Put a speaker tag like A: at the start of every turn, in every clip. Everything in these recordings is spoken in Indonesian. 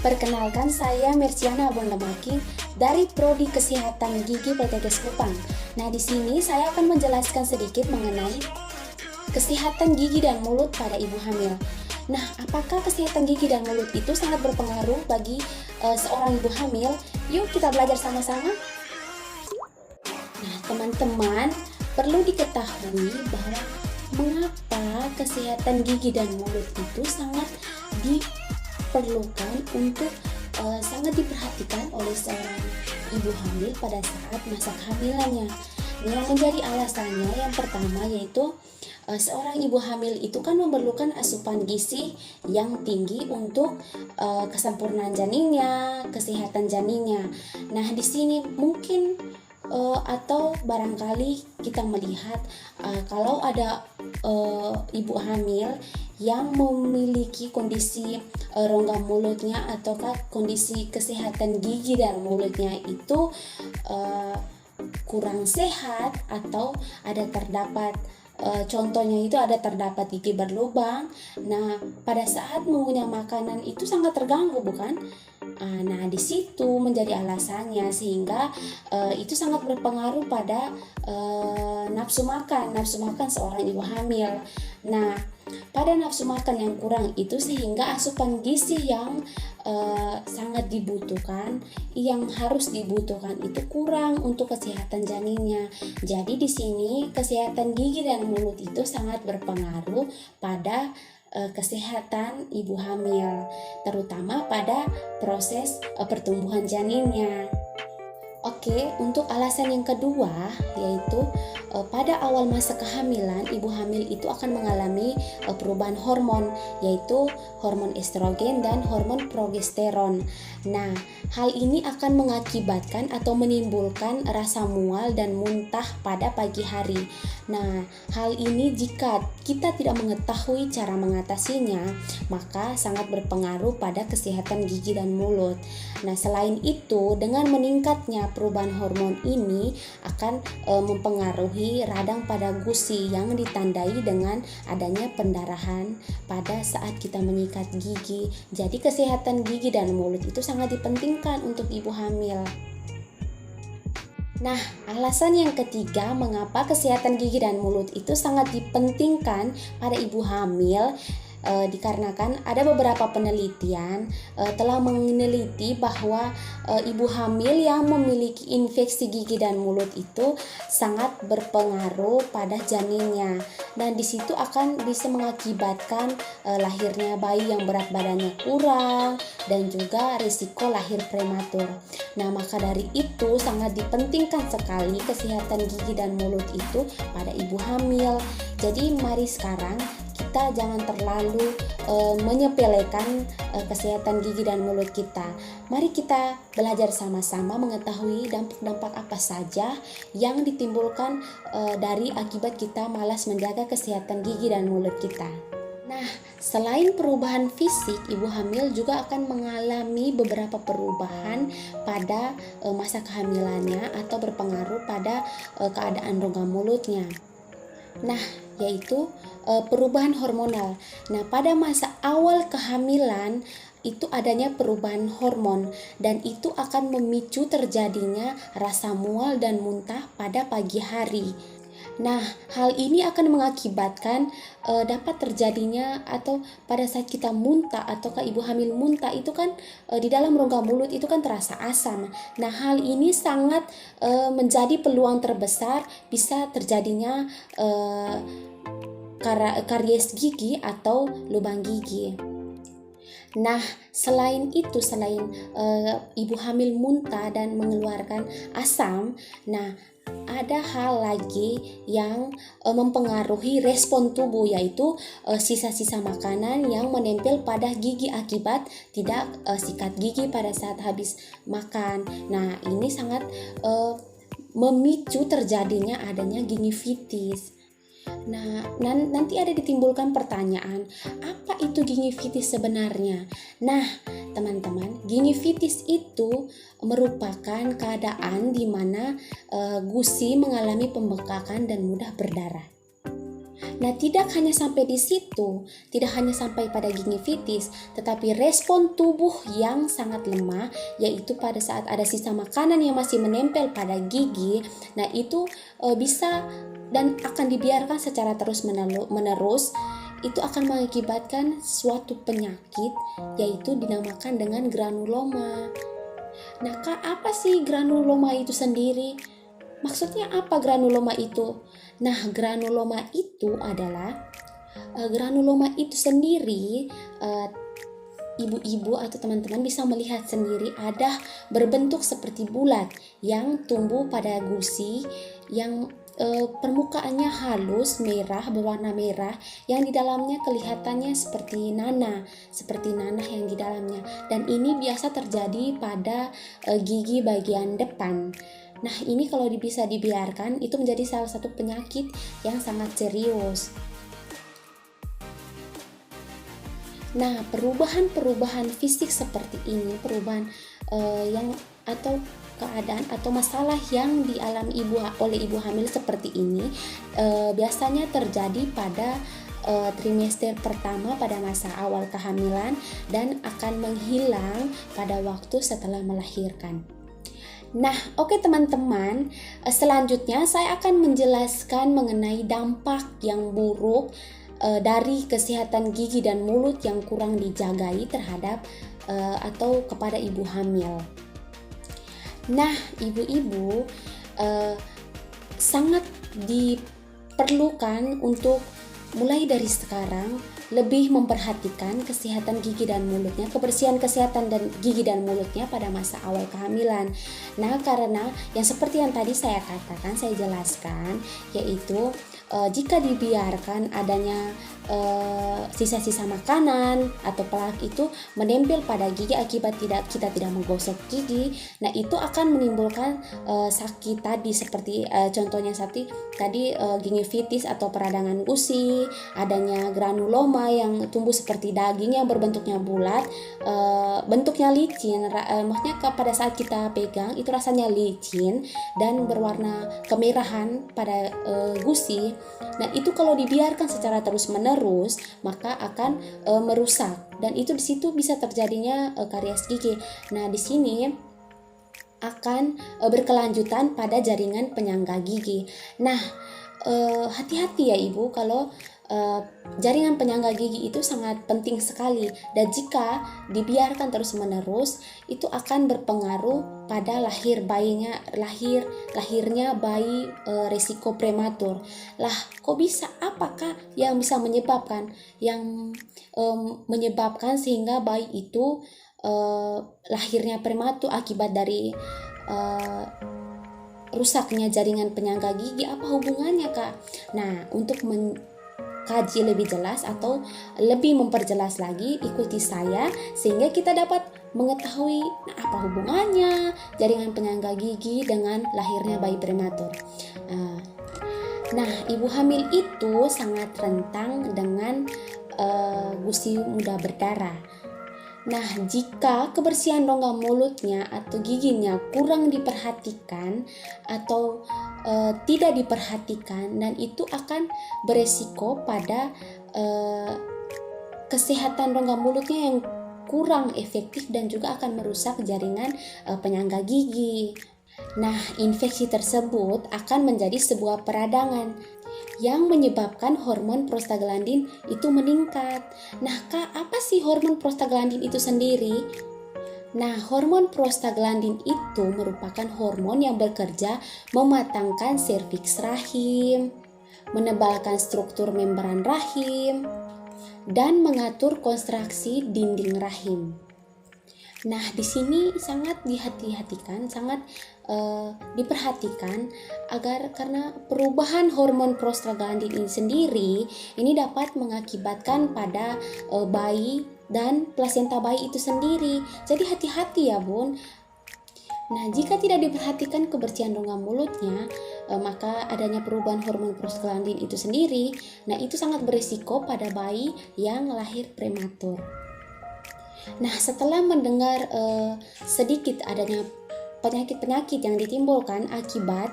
A: Perkenalkan, saya Merciana Abondamaki dari Prodi Kesehatan Gigi PTKes Kupang. Nah, di sini saya akan menjelaskan sedikit mengenai kesehatan gigi dan mulut pada ibu hamil. Nah, apakah kesehatan gigi dan mulut itu sangat berpengaruh bagi seorang ibu hamil? Yuk kita belajar sama-sama. Nah, teman-teman, perlu diketahui bahwa mengapa kesehatan gigi dan mulut itu sangat diperlukan untuk sangat diperhatikan oleh seorang ibu hamil pada saat masa kehamilannya. Yang menjadi alasannya yang pertama yaitu seorang ibu hamil itu kan memerlukan asupan gizi yang tinggi untuk kesempurnaan janinnya, kesehatan janinnya. Nah, di sini mungkin atau barangkali kita melihat kalau ada ibu hamil yang memiliki kondisi rongga mulutnya ataukah kondisi kesehatan gigi dan mulutnya itu kurang sehat atau ada terdapat contohnya itu ada terdapat gigi berlubang. Nah, pada saat mengunyah makanan itu sangat terganggu, bukan? Nah, di situ menjadi alasannya sehingga itu sangat berpengaruh pada nafsu makan seorang ibu hamil. Nah, pada nafsu makan yang kurang itu sehingga asupan gizi yang sangat dibutuhkan, yang harus dibutuhkan itu kurang untuk kesehatan janinnya. Jadi di sini kesehatan gigi dan mulut itu sangat berpengaruh pada kesehatan ibu hamil, terutama pada proses pertumbuhan janinnya. Oke, untuk alasan yang kedua yaitu pada awal masa kehamilan ibu hamil itu akan mengalami perubahan hormon, yaitu hormon estrogen dan hormon progesteron. Nah, hal ini akan mengakibatkan atau menimbulkan rasa mual dan muntah pada pagi hari. Nah, hal ini jika kita tidak mengetahui cara mengatasinya, maka sangat berpengaruh pada kesehatan gigi dan mulut. Nah, selain itu, dengan meningkatnya perubahan hormon ini akan mempengaruhi radang pada gusi yang ditandai dengan adanya pendarahan pada saat kita menyikat gigi. Jadi kesehatan gigi dan mulut itu sangat dipentingkan untuk ibu hamil. Nah, alasan yang ketiga mengapa kesehatan gigi dan mulut itu sangat dipentingkan pada ibu hamil dikarenakan ada beberapa penelitian telah meneliti bahwa ibu hamil yang memiliki infeksi gigi dan mulut itu sangat berpengaruh pada janinnya, dan di situ akan bisa mengakibatkan lahirnya bayi yang berat badannya kurang dan juga risiko lahir prematur. Nah, maka dari itu sangat dipentingkan sekali kesehatan gigi dan mulut itu pada ibu hamil. Jadi mari sekarang kita jangan terlalu menyepelekan kesehatan gigi dan mulut kita. Mari kita belajar sama-sama mengetahui dampak-dampak apa saja yang ditimbulkan dari akibat kita malas menjaga kesehatan gigi dan mulut kita. Nah, selain perubahan fisik, ibu hamil juga akan mengalami beberapa perubahan pada masa kehamilannya atau berpengaruh pada keadaan rongga mulutnya. Nah, yaitu perubahan hormonal. Nah, pada masa awal kehamilan itu adanya perubahan hormon dan itu akan memicu terjadinya rasa mual dan muntah pada pagi hari. Nah, hal ini akan mengakibatkan dapat terjadinya atau pada saat kita muntah ataukah ibu hamil muntah itu kan di dalam rongga mulut itu kan terasa asam. Nah, hal ini sangat menjadi peluang terbesar bisa terjadinya karies gigi atau lubang gigi. Nah, selain itu, selain ibu hamil muntah dan mengeluarkan asam, nah ada hal lagi yang mempengaruhi respon tubuh, yaitu sisa-sisa makanan yang menempel pada gigi akibat tidak sikat gigi pada saat habis makan. Nah, ini sangat memicu terjadinya adanya gingivitis. Nah, nanti ada ditimbulkan pertanyaan, apa itu gingivitis sebenarnya? Nah, teman-teman, gingivitis itu merupakan keadaan di mana gusi mengalami pembengkakan dan mudah berdarah. Nah, tidak hanya sampai di situ, tidak hanya sampai pada gingivitis, tetapi respon tubuh yang sangat lemah, yaitu pada saat ada sisa makanan yang masih menempel pada gigi. Nah, itu bisa dan akan dibiarkan secara terus menerus, itu akan mengakibatkan suatu penyakit, yaitu dinamakan dengan granuloma. Nah, Kak, apa sih granuloma itu sendiri? Maksudnya apa granuloma itu? Nah, granuloma itu adalah granuloma itu sendiri, ibu-ibu atau teman-teman bisa melihat sendiri, ada berbentuk seperti bulat yang tumbuh pada gusi yang permukaannya halus merah, berwarna merah, yang di dalamnya kelihatannya seperti nanah yang di dalamnya, dan ini biasa terjadi pada gigi bagian depan. Nah, ini kalau bisa dibiarkan, itu menjadi salah satu penyakit yang sangat serius. Nah, perubahan fisik seperti ini, perubahan yang atau keadaan atau masalah yang dialami oleh ibu hamil seperti ini biasanya terjadi pada trimester pertama pada masa awal kehamilan dan akan menghilang pada waktu setelah melahirkan. Nah, oke teman-teman, selanjutnya saya akan menjelaskan mengenai dampak yang buruk dari kesehatan gigi dan mulut yang kurang dijagai terhadap atau kepada ibu hamil. Nah, ibu-ibu sangat diperlukan untuk mulai dari sekarang lebih memperhatikan kesehatan gigi dan mulutnya, kebersihan kesehatan dan gigi dan mulutnya pada masa awal kehamilan. Nah, karena yang seperti yang tadi saya katakan, saya jelaskan, yaitu jika dibiarkan adanya sisa-sisa makanan atau pelak itu menempel pada gigi akibat kita tidak menggosok gigi, nah itu akan menimbulkan sakit tadi seperti contohnya tadi gingivitis atau peradangan gusi, adanya granuloma yang tumbuh seperti daging yang berbentuknya bulat, bentuknya licin, maksudnya pada saat kita pegang itu rasanya licin dan berwarna kemerahan pada gusi. Nah, itu kalau dibiarkan secara terus-menerus maka akan merusak, dan itu di situ bisa terjadinya karies gigi. Nah, di sini akan berkelanjutan pada jaringan penyangga gigi. Nah, hati-hati ya Ibu, kalau jaringan penyangga gigi itu sangat penting sekali, dan jika dibiarkan terus-menerus itu akan berpengaruh pada lahirnya bayi resiko prematur. Lah, kok bisa? Apakah yang bisa menyebabkan sehingga bayi itu lahirnya prematur akibat dari rusaknya jaringan penyangga gigi? Apa hubungannya, Kak? Nah, untuk kaji lebih jelas atau lebih memperjelas lagi, ikuti saya sehingga kita dapat mengetahui apa hubungannya jaringan penyangga gigi dengan lahirnya bayi prematur. Nah, ibu hamil itu sangat rentan dengan gusi mudah berdarah. Nah, jika kebersihan rongga mulutnya atau giginya kurang diperhatikan atau tidak diperhatikan, dan itu akan beresiko pada kesehatan rongga mulutnya yang kurang efektif dan juga akan merusak jaringan penyangga gigi. Nah, infeksi tersebut akan menjadi sebuah peradangan yang menyebabkan hormon prostaglandin itu meningkat. Nah, Kak, apa sih hormon prostaglandin itu sendiri? Nah, hormon prostaglandin itu merupakan hormon yang bekerja mematangkan serviks rahim, menebalkan struktur membran rahim, dan mengatur kontraksi dinding rahim. Nah, di sini sangat dihati-hatikan, sangat diperhatikan karena perubahan hormon prostaglandin ini sendiri ini dapat mengakibatkan pada bayi dan plasenta bayi itu sendiri. Jadi hati-hati ya Bun. Nah, jika tidak diperhatikan kebersihan rongga mulutnya, maka adanya perubahan hormon prostaglandin itu sendiri, nah itu sangat berisiko pada bayi yang lahir prematur. Nah, setelah mendengar sedikit adanya penyakit-penyakit yang ditimbulkan akibat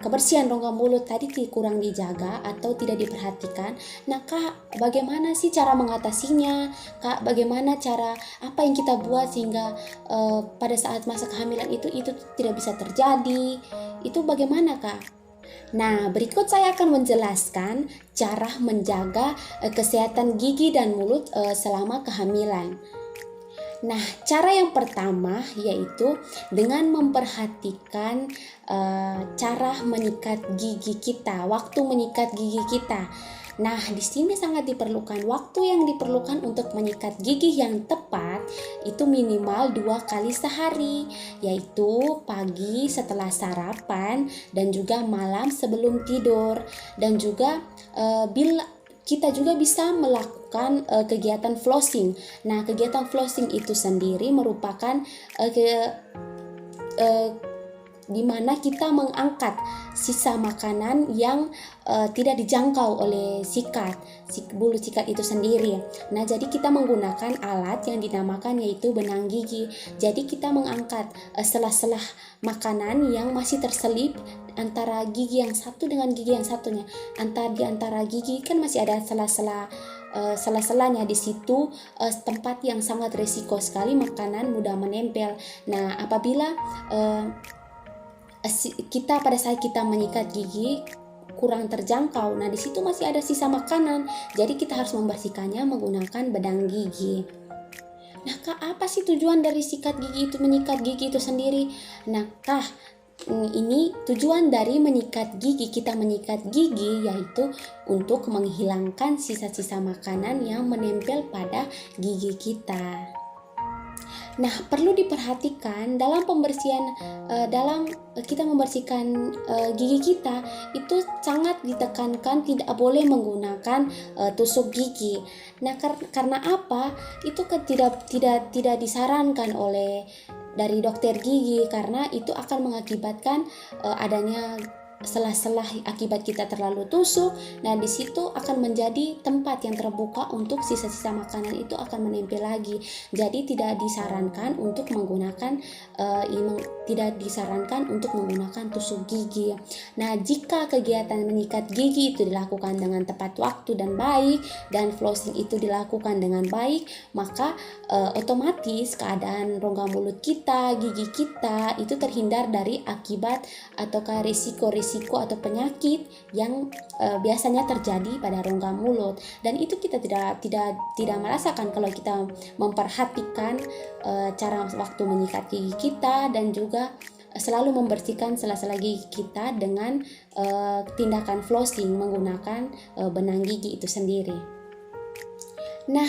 A: kebersihan rongga mulut tadi kurang dijaga atau tidak diperhatikan. Nah Kak, bagaimana sih cara mengatasinya? Kak, bagaimana cara apa yang kita buat sehingga pada saat masa kehamilan itu tidak bisa terjadi? Itu bagaimana Kak? Nah, berikut saya akan menjelaskan cara menjaga kesehatan gigi dan mulut selama kehamilan. Nah, cara yang pertama yaitu dengan memperhatikan cara menyikat gigi kita, waktu menyikat gigi kita. Nah, di sini sangat diperlukan waktu yang diperlukan untuk menyikat gigi yang tepat itu minimal 2 kali sehari, yaitu pagi setelah sarapan dan juga malam sebelum tidur. Dan juga bila kita juga bisa melakukan kegiatan flossing. Nah, kegiatan flossing itu sendiri merupakan di mana kita mengangkat sisa makanan yang tidak dijangkau oleh bulu sikat itu sendiri. Nah, jadi kita menggunakan alat yang dinamakan yaitu benang gigi. Jadi kita mengangkat sela-sela makanan yang masih terselip antara gigi yang satu dengan gigi yang satunya. Di antara gigi kan masih ada sela-selanya. Di situ tempat yang sangat risiko sekali makanan mudah menempel. Nah, apabila kita pada saat kita menyikat gigi kurang terjangkau, nah di situ masih ada sisa makanan. Jadi kita harus membersihkannya menggunakan benang gigi. Nah Kak, apa sih tujuan dari menyikat gigi itu sendiri? Nah Kak, ini tujuan dari kita menyikat gigi yaitu untuk menghilangkan sisa-sisa makanan yang menempel pada gigi kita. Nah, perlu diperhatikan dalam pembersihan, dalam kita membersihkan gigi kita itu sangat ditekankan tidak boleh menggunakan tusuk gigi. Nah, karena apa? Itu tidak disarankan dari dokter gigi karena itu akan mengakibatkan adanya sela-sela akibat kita terlalu tusuk. Nah, di situ akan menjadi tempat yang terbuka untuk sisa-sisa makanan itu akan menempel lagi. Jadi tidak disarankan untuk menggunakan tusuk gigi. Nah, jika kegiatan menyikat gigi itu dilakukan dengan tepat waktu dan baik dan flossing itu dilakukan dengan baik, maka otomatis keadaan rongga mulut kita, gigi kita itu terhindar dari akibat ataukah risiko atau penyakit yang biasanya terjadi pada rongga mulut. Dan itu kita tidak merasakan kalau kita memperhatikan cara waktu menyikat gigi kita dan juga selalu membersihkan sela-sela gigi kita dengan tindakan flossing menggunakan benang gigi itu sendiri. Nah,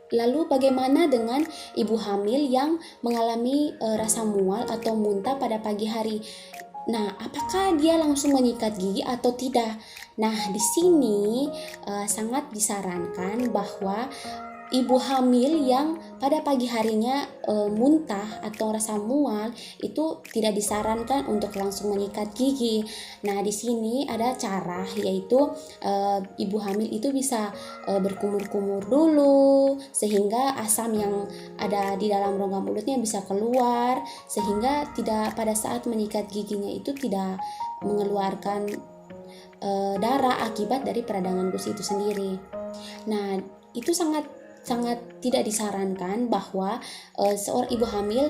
A: lalu bagaimana dengan ibu hamil yang mengalami rasa mual atau muntah pada pagi hari? Nah, apakah dia langsung menyikat gigi atau tidak? Nah, di sini sangat disarankan bahwa ibu hamil yang pada pagi harinya muntah atau rasa mual itu tidak disarankan untuk langsung menyikat gigi. Nah, di sini ada cara yaitu ibu hamil itu bisa berkumur-kumur dulu sehingga asam yang ada di dalam rongga mulutnya bisa keluar sehingga tidak pada saat menyikat giginya itu tidak mengeluarkan darah akibat dari peradangan gusi itu sendiri. Nah, itu sangat tidak disarankan bahwa seorang ibu hamil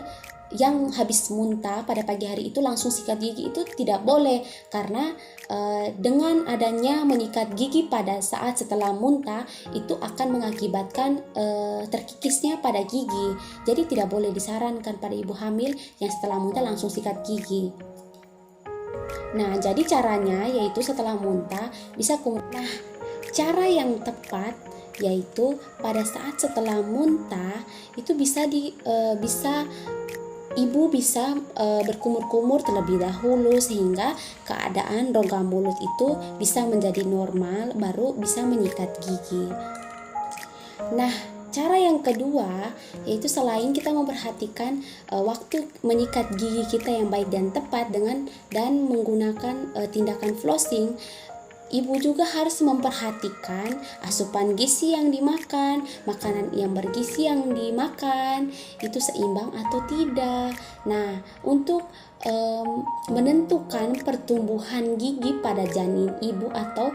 A: yang habis muntah pada pagi hari itu langsung sikat gigi, itu tidak boleh karena dengan adanya menyikat gigi pada saat setelah muntah itu akan mengakibatkan terkikisnya pada gigi. Jadi tidak boleh disarankan pada ibu hamil yang setelah muntah langsung sikat gigi. Nah, jadi caranya yaitu setelah muntah bisa Nah, cara yang tepat yaitu pada saat setelah muntah itu ibu bisa berkumur-kumur terlebih dahulu sehingga keadaan rongga mulut itu bisa menjadi normal baru bisa menyikat gigi. Nah, cara yang kedua yaitu selain kita memperhatikan waktu menyikat gigi kita yang baik dan tepat dan menggunakan tindakan flossing, ibu juga harus memperhatikan asupan gizi yang dimakan, makanan yang bergizi yang dimakan itu seimbang atau tidak. Nah, untuk menentukan pertumbuhan gigi pada janin ibu atau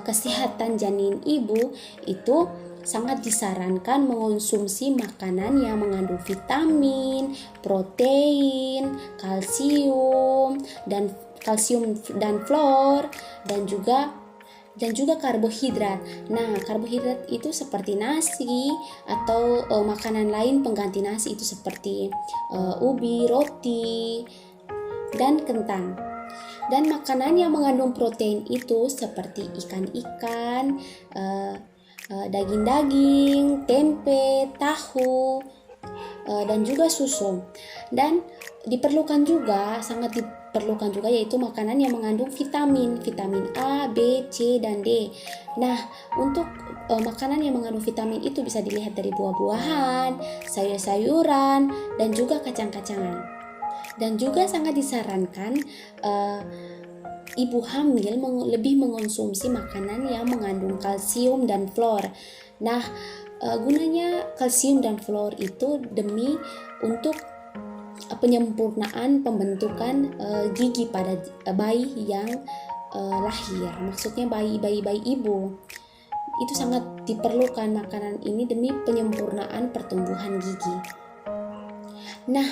A: kesehatan janin ibu itu sangat disarankan mengonsumsi makanan yang mengandung vitamin, protein, kalsium dan fluor dan juga karbohidrat. Nah, karbohidrat itu seperti nasi atau makanan lain pengganti nasi itu seperti ubi, roti, dan kentang. Dan makanan yang mengandung protein itu seperti ikan-ikan, daging-daging, tempe, tahu, dan juga susu. Dan sangat diperlukan juga yaitu makanan yang mengandung vitamin A, B, C, dan D. Nah, untuk makanan yang mengandung vitamin itu bisa dilihat dari buah-buahan, sayur-sayuran, dan juga kacang-kacangan. Dan juga sangat disarankan ibu hamil lebih mengonsumsi makanan yang mengandung kalsium dan fluor. Nah, gunanya kalsium dan fluor itu demi untuk penyempurnaan pembentukan gigi pada bayi yang lahir. Maksudnya bayi ibu. Itu sangat diperlukan makanan ini demi penyempurnaan pertumbuhan gigi. Nah,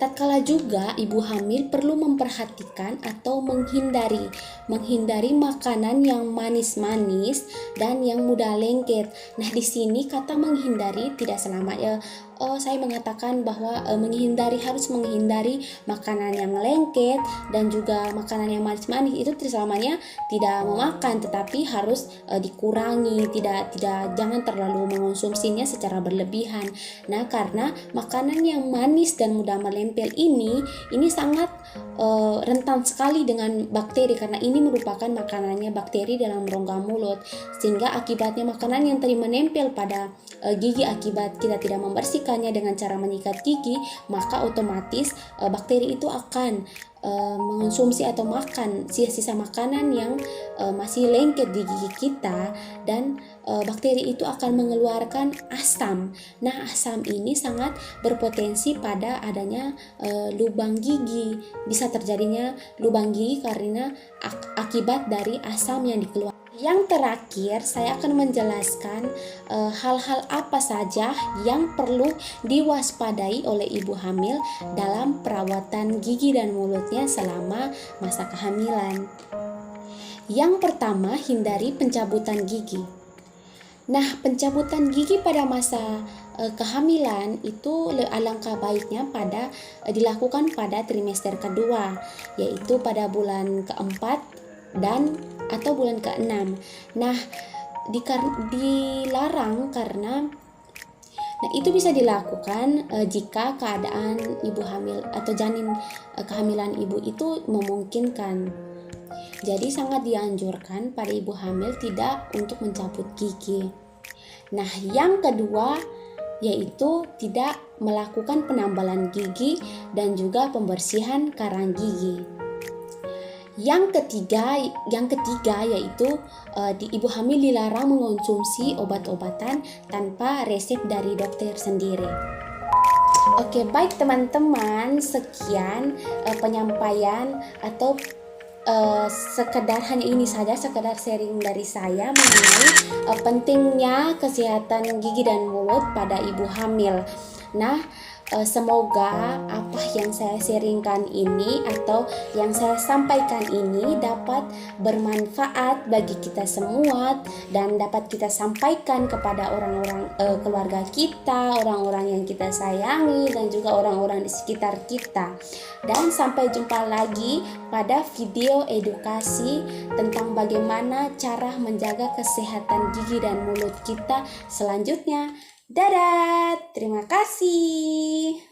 A: tatkala juga ibu hamil perlu memperhatikan atau menghindari makanan yang manis-manis dan yang mudah lengket. Nah, di sini kata menghindari tidak selamanya saya mengatakan bahwa harus menghindari makanan yang lengket dan juga makanan yang manis-manis itu selamanya tidak memakan, tetapi harus dikurangi, jangan terlalu mengonsumsinya secara berlebihan. Nah, karena makanan yang manis dan mudah menempel ini sangat rentan sekali dengan bakteri karena ini merupakan makanannya bakteri dalam rongga mulut, sehingga akibatnya makanan yang tadi menempel pada gigi akibat kita tidak membersihkannya dengan cara menyikat gigi, maka otomatis bakteri itu akan mengonsumsi atau makan sisa-sisa makanan yang masih lengket di gigi kita, dan bakteri itu akan mengeluarkan asam. Nah, asam ini sangat berpotensi pada adanya lubang gigi. Bisa terjadinya lubang gigi karena akibat dari asam yang dikeluarkan. Yang terakhir, saya akan menjelaskan hal-hal apa saja yang perlu diwaspadai oleh ibu hamil dalam perawatan gigi dan mulutnya selama masa kehamilan. Yang pertama, hindari pencabutan gigi. Nah, pencabutan gigi pada masa kehamilan itu alangkah baiknya dilakukan pada trimester kedua, yaitu pada bulan keempat atau bulan ke-6. Nah, dilarang karena itu bisa dilakukan jika keadaan ibu hamil atau janin kehamilan ibu itu memungkinkan. Jadi sangat dianjurkan pada ibu hamil tidak untuk mencabut gigi. Nah, yang kedua yaitu tidak melakukan penambalan gigi dan juga pembersihan karang gigi. Yang ketiga yaitu ibu hamil dilarang mengonsumsi obat-obatan tanpa resep dari dokter sendiri. Oke, baik teman-teman, sekian penyampaian atau sekedar sharing dari saya mengenai pentingnya kesehatan gigi dan mulut pada ibu hamil. Nah, semoga apa yang saya sharingkan ini atau yang saya sampaikan ini dapat bermanfaat bagi kita semua dan dapat kita sampaikan kepada orang-orang keluarga kita, orang-orang yang kita sayangi, dan juga orang-orang di sekitar kita. Dan sampai jumpa lagi pada video edukasi tentang bagaimana cara menjaga kesehatan gigi dan mulut kita selanjutnya. Dadah, terima kasih.